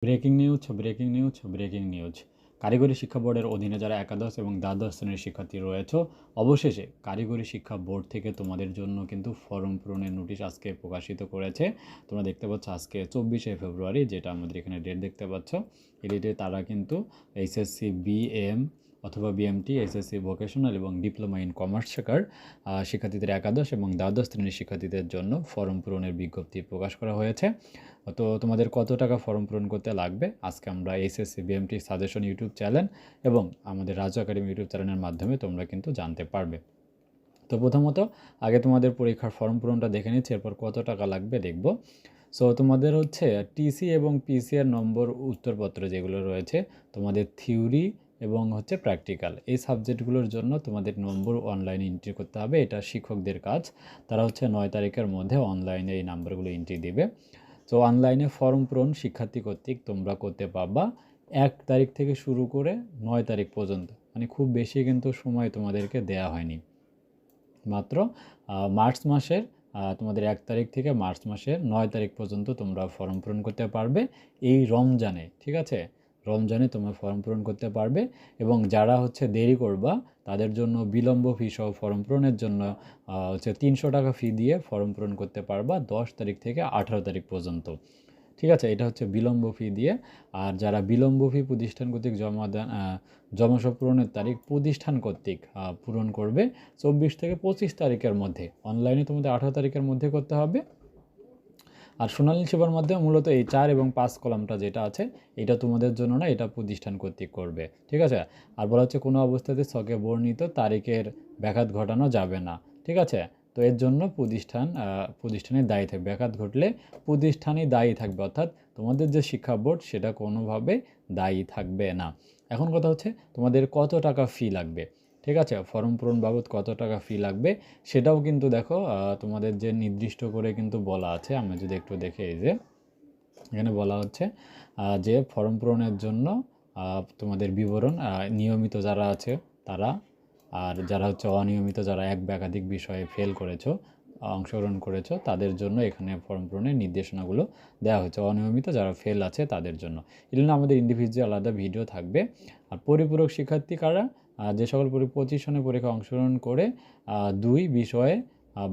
Breaking news. কারিগরি শিক্ষা বোর্ডের অধীনে যারা একাদশ এবং দ্বাদশ শ্রেণীর শিক্ষার্থী রয়েছে, অবশেষে কারিগরি শিক্ষা বোর্ড থেকে তোমাদের জন্য কিন্তু ফর্ম পূরণের নোটিশ আজকে প্রকাশিত করেছে। তোমরা দেখতে পাচ্ছ আজকে 24শে ফেব্রুয়ারি, যেটা আমাদের এখানে ডেট দেখতে পাচ্ছ। এই ডেটে তারা কিন্তু এইচএসসি বিএম অথবা বিএমটি, এসএসসি ভোকেশনাল এবং ডিপ্লোমা ইন কমার্স শাখার শিক্ষার্থীদের একাদশ এবং দ্বাদশ শ্রেণীর শিক্ষার্থীদের জন্য ফর্ম পূরণের বিজ্ঞপ্তি প্রকাশ করা হয়েছে। তো তোমাদের কত টাকা ফর্ম পূরণ করতে লাগবে আজকে আমরা SSC BMT suggestion YouTube channel এবং আমাদের রাজু একাডেমি ইউটিউব চ্যানেলের মাধ্যমে তোমরা কিন্তু জানতে পারবে। তো প্রথমত আগে তোমাদের পরীক্ষার ফর্ম পূরণটা দেখে নিচ্ছি, এরপর কত টাকা লাগবে দেখব। সো তোমাদের হচ্ছে টিসি এবং পিসিআর নম্বর উত্তরপত্র যেগুলো রয়েছে, তোমাদের থিওরি এবং হচ্ছে প্র্যাকটিক্যাল, এই সাবজেক্টগুলোর জন্য তোমাদের নম্বর অনলাইনে এন্ট্রি করতে হবে। এটা শিক্ষকদের কাজ, তারা হচ্ছে 9 তারিখের মধ্যে অনলাইনে এই নাম্বারগুলো এন্ট্রি দিবে। তো অনলাইনে ফর্ম পূরণ শিক্ষার্থী কর্তৃক তোমরা করতে পারবা 1 তারিখ থেকে শুরু করে 9 তারিখ পর্যন্ত, মানে খুব বেশি কিন্তু সময় তোমাদেরকে দেয়া হয়নি। মাত্র মার্চ মাসের তোমাদের 1 তারিখ থেকে মার্চ মাসের 9 তারিখ পর্যন্ত তোমরা ফর্ম পূরণ করতে পারবে এই রমজানে, ঠিক আছে? রমজানে তোমরা ফর্ম পূরণ করতে পারবে এবং যারা হচ্ছে দেরি করবা তাদের জন্য বিলম্ব ফি সহ ফর্ম পূরণের জন্য হচ্ছে 300 টাকা ফি দিয়ে ফর্ম পূরণ করতে পারবা 10 তারিখ থেকে 18 তারিখ পর্যন্ত, ঠিক আছে? এটা হচ্ছে বিলম্ব ফি দিয়ে। আর যারা বিলম্ব ফি প্রতিষ্ঠান কর্তৃক জমা পূরণের তারিখ প্রতিষ্ঠান কর্তৃক পূরণ করবে 24 থেকে 25 তারিখের মধ্যে, অনলাইনে তোমাদের 18 তারিখের মধ্যে করতে হবে। আর সোনালী সেবার মাধ্যমে মূলত এই 4 এবং 5 কলামটা যেটা আছে এটা তোমাদের জন্য না, এটা প্রতিষ্ঠান কর্তৃক করবে, ঠিক আছে? আর বলা হচ্ছে কোনো অবস্থাতে ছকে বর্ণিত তারিখের ব্যাঘাত ঘটানো যাবে না, ঠিক আছে? তো এর জন্য প্রতিষ্ঠানের দায়ী থাকবে, ব্যাঘাত ঘটলে প্রতিষ্ঠানই দায়ী থাকবে, অর্থাৎ তোমাদের যে শিক্ষা বোর্ড সেটা কোনোভাবে দায়ী থাকবে না। এখন কথা হচ্ছে তোমাদের কত টাকা ফি লাগবে, ঠিক আছে? ফর্ম পূরণ বাবদ কত টাকা ফি লাগবে সেটাও কিন্তু দেখো তোমাদের যে নির্দিষ্ট করে কিন্তু বলা আছে। আমরা যদি একটু দেখে, এই যে এখানে বলা হচ্ছে যে ফর্ম পূরণের জন্য তোমাদের বিবরণ নিয়মিত যারা আছে তারা, আর যারা হচ্ছে অনিয়মিত, যারা এক বা একাধিক বিষয়ে ফেল করেছো, অংশগ্রহণ করেছো, তাদের জন্য এখানে ফর্ম পূরণের নির্দেশনাগুলো দেওয়া হয়েছে। অনিয়মিত যারা ফেল আছে তাদের জন্য, এই জন্য আমাদের ইন্ডিভিজুয়াল আলাদা ভিডিও থাকবে। আর পরিপূরক শিক্ষার্থী কারা, যে সকল পজিশনে পরীক্ষা অংশগ্রহণ করে 2 বিষয়ে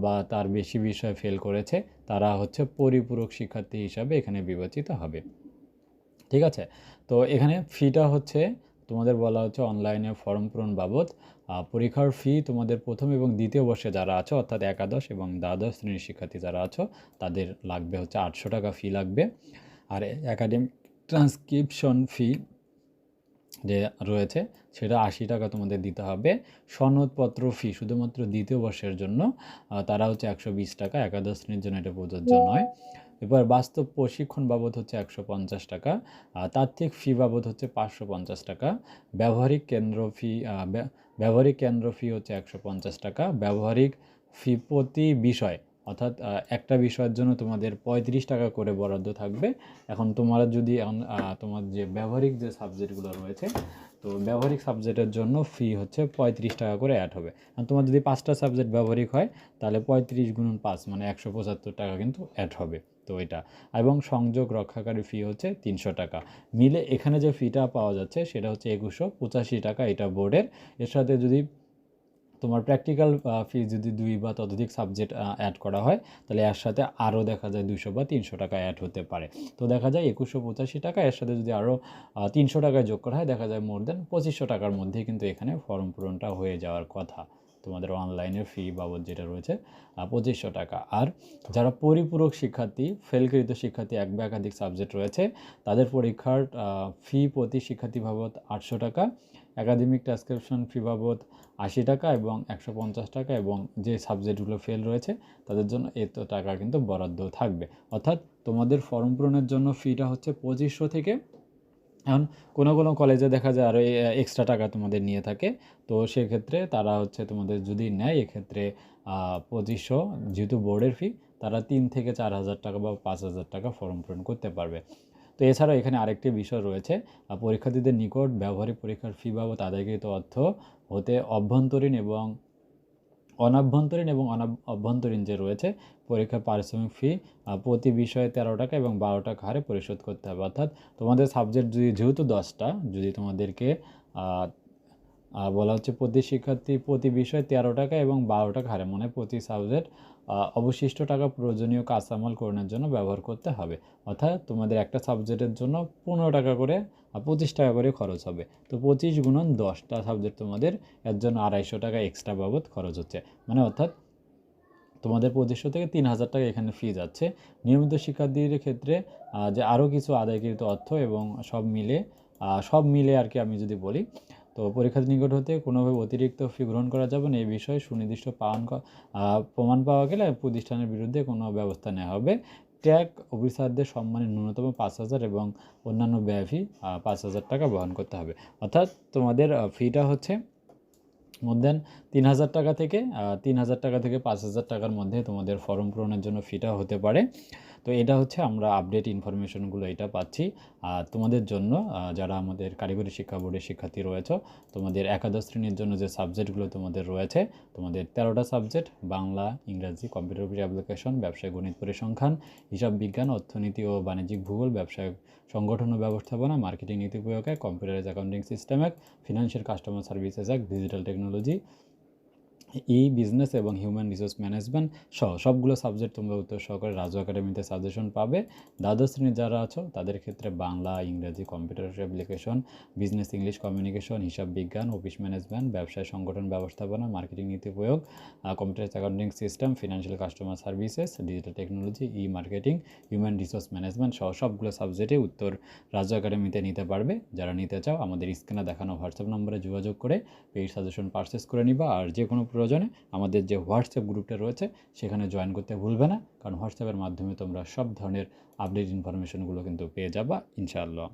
বা তার বেশি বিষয়ে ফেল করেছে তারা হচ্ছে পরিপূরক শিক্ষার্থী হিসাবে এখানে বিবেচিত হবে, ঠিক আছে? তো এখানে ফিটা হচ্ছে তোমাদের বলা হচ্ছে অনলাইনে ফর্ম পূরণ বাবদ পরীক্ষার ফি তোমাদের প্রথম এবং দ্বিতীয় বর্ষে যারা আছো, অর্থাৎ একাদশ এবং দ্বাদশ শ্রেণীর শিক্ষার্থী যারা আছো তাদের লাগবে হচ্ছে 800 টাকা ফি লাগবে। আর একাডেমিক ট্রান্সক্রিপশন ফি যে রয়েছে সেটা 80 টাকা তোমাদের দিতে হবে। সনদপত্র ফি শুধুমাত্র দ্বিতীয় বর্ষের জন্য তারা হচ্ছে 120 টাকা, একাদশ শ্রেণীর জন্য এটা প্রযোজ্য নয়। এবার বাস্তব প্রশিক্ষণ বাবদ হচ্ছে 150 টাকা, তাত্ত্বিক ফি বাবদ হচ্ছে 550 টাকা, ব্যবহারিক কেন্দ্র ফি হচ্ছে 150 টাকা, ব্যবহারিক ফি প্রতি বিষয়, অর্থাৎ একটা বিষয়ের জন্য তোমাদের 35 টাকা করে বরাদ্দ থাকবে। এখন তোমরা যদি তোমার যে ব্যবহারিক যে সাবজেক্টগুলো রয়েছে, তো ব্যবহারিক সাবজেক্টের জন্য ফি হচ্ছে 35 টাকা করে অ্যাড হবে। আর তোমার যদি 5টা সাবজেক্ট ব্যবহারিক হয় তাহলে 35 গুণন 5 মানে 175 টাকা কিন্তু অ্যাড হবে। তো এটা এবং সংযোগ রক্ষাকারী ফি হচ্ছে 300 টাকা, মিলে এখানে যে ফিটা পাওয়া যাচ্ছে সেটা হচ্ছে 2185 টাকা, এটা বোর্ডের। এর সাথে যদি তোমার প্র্যাকটিক্যাল ফি যদি 2 বা ততোধিক সাবজেক্ট অ্যাড করা হয় তাহলে এর সাথে আরও দেখা যায় 200 বা 300 টাকা অ্যাড হতে পারে। তো দেখা যায় 2185 টাকা, এর সাথে যদি আরও 300 টাকা যোগ করা হয় দেখা যায় মোর দেন 2500 টাকার মধ্যেই কিন্তু এখানে ফর্ম পূরণটা হয়ে যাওয়ার কথা। তোমাদের অনলাইনের ফি বাবদ যেটা রয়েছে 2500 টাকা। আর যারা পরিপূরক শিক্ষার্থী, ফেলকৃত শিক্ষার্থী, এক বা একাধিক সাবজেক্ট রয়েছে তাদের পরীক্ষার ফি প্রতি শিক্ষার্থী বাবদ 800 টাকা, একাডেমিক ট্রান্সক্রিপশন ফি বাবদ 80 টাকা এবং 150 টাকা, এবং যে সাবজেক্টগুলো ফেল রয়েছে তাদের জন্য এত টাকা কিন্তু বরাদ্দ থাকবে। অর্থাৎ তোমাদের ফর্ম পূরণের জন্য ফিটা হচ্ছে 2500 থেকে, এখন কোনো কোনো কলেজে দেখা যায় আরও এক্সট্রা টাকা তোমাদের নিয়ে থাকে। তো সেক্ষেত্রে তারা হচ্ছে তোমাদের যদি নেয় এক্ষেত্রে 2500, যেহেতু বোর্ডের ফি, তারা 3 থেকে 4,000 টাকা বা 5,000 টাকা ফর্ম পূরণ করতে পারবে। তো এছাড়াও এখানে আরেকটি বিষয় রয়েছে, পরীক্ষার্থীদের নিকট ব্যবহারিক পরীক্ষার ফি বাবদ আদায়কৃত অর্থ হতে অভ্যন্তরীণ এবং অনাভ্যন্তরীণ এবং অভ্যন্তরীণ যে রয়েছে পরীক্ষার পারিশ্রমিক ফি প্রতি বিষয়ে 13 টাকা এবং 12 টাকা হারে পরিশোধ করতে হবে। অর্থাৎ তোমাদের সাবজেক্ট যেহেতু 10টা, যদি তোমাদেরকে বলা হচ্ছে প্রতি শিক্ষার্থী প্রতি বিষয়ে 13 টাকা এবং 12 টাকা হারে, মানে প্রতি সাবজেক্ট অবশিষ্ট টাকা প্রয়োজনীয় কাঁচামাল গ্রহণের জন্য ব্যবহার করতে হবে। অর্থাৎ তোমাদের একটা সাবজেক্টের জন্য 15 টাকা করে 25 টাকা করে খরচ হবে। তো 25 গুণন 10টা সাবজেক্ট তোমাদের এর জন্য 250 টাকা এক্সট্রা বাবদ খরচ হচ্ছে, মানে অর্থাৎ তোমাদের 2500 থেকে 3000 টাকা এখানে ফি যাচ্ছে। নিয়মিত শিক্ষার্থীদের ক্ষেত্রে যে আরও কিছু আদায়কৃত অর্থ এবং সব মিলে আর কি আমি যদি বলি, তো পরীক্ষার্থীর নিকট হতে কোনোভাবে অতিরিক্ত ফি গ্রহণ করা যাবে না। এই বিষয়ে সুনির্দিষ্ট প্রমাণ পাওয়া গেলে প্রতিষ্ঠানের বিরুদ্ধে কোনো ব্যবস্থা নেওয়া হবে। ট্যাগ অফিসারদের সম্মানে ন্যূনতম 5000 এবং অন্যান্য ব্যয় ফি 5000 টাকা বহন করতে হবে। অর্থাৎ তোমাদের ফিটা হচ্ছে মোর দেন 3000 টাকা থেকে 3000 টাকা থেকে 5000 টাকার মধ্যে তোমাদের ফর্ম পূরণের জন্য ফিটা হতে পারে। তো এটা হচ্ছে আমরা আপডেট ইনফরমেশনগুলো এটা পাচ্ছি। আর তোমাদের জন্য যারা আমাদের কারিগরি শিক্ষা বোর্ডের শিক্ষার্থী রয়েছে, তোমাদের একাদশ শ্রেণীর জন্য যে সাবজেক্টগুলো তোমাদের রয়েছে, তোমাদের 13টা সাবজেক্ট বাংলা, ইংরাজি, কম্পিউটার অফিস অ্যাপ্লিকেশন, ব্যবসায় গণিত পরিসংখ্যান, হিসাব বিজ্ঞান, অর্থনীতি ও বাণিজ্যিক ভূগোল, ব্যবসায় সংগঠন ও ব্যবস্থাপনা, মার্কেটিং নীতি প্রয়োগ, computerise accounting system, financial customer services, digital technology, business এবং হিউম্যান রিসোর্স ম্যানেজমেন্ট সহ সবগুলো সাবজেক্ট তোমরা উত্তর সহকারে রাজু একাডেমিতে সাজেশন পাবে। দ্বাদশ শ্রেণীর যারা আছো তাদের ক্ষেত্রে বাংলা, ইংরেজি, computer application, business English communication, হিসাব বিজ্ঞান, অফিস ম্যানেজমেন্ট, ব্যবসায় সংগঠন ব্যবস্থাপনা, মার্কেটিং নীতি প্রয়োগ, computer accounting system, financial customer services, digital technology, marketing, human resource management সহ সবগুলো সাবজেক্টে উত্তর রাজু একাডেমিতে নিতে পারবে। যারা নিতে চাও আমাদের স্ক্রিনে দেখানো হোয়াটসঅ্যাপ নম্বরে যোগাযোগ করে পেইড সাজেশন পারচেস করে নিবা। আর যে কোনো প্রয়োজনে আমাদের যে হোয়াটসঅ্যাপ গ্রুপটা রয়েছে সেখানে জয়েন করতে ভুলবে না, কারণ হোয়াটসঅ্যাপের মাধ্যমে তোমরা সব ধরনের আপডেট ইনফরমেশনগুলো কিন্তু পেয়ে যাবা ইনশাআল্লাহ।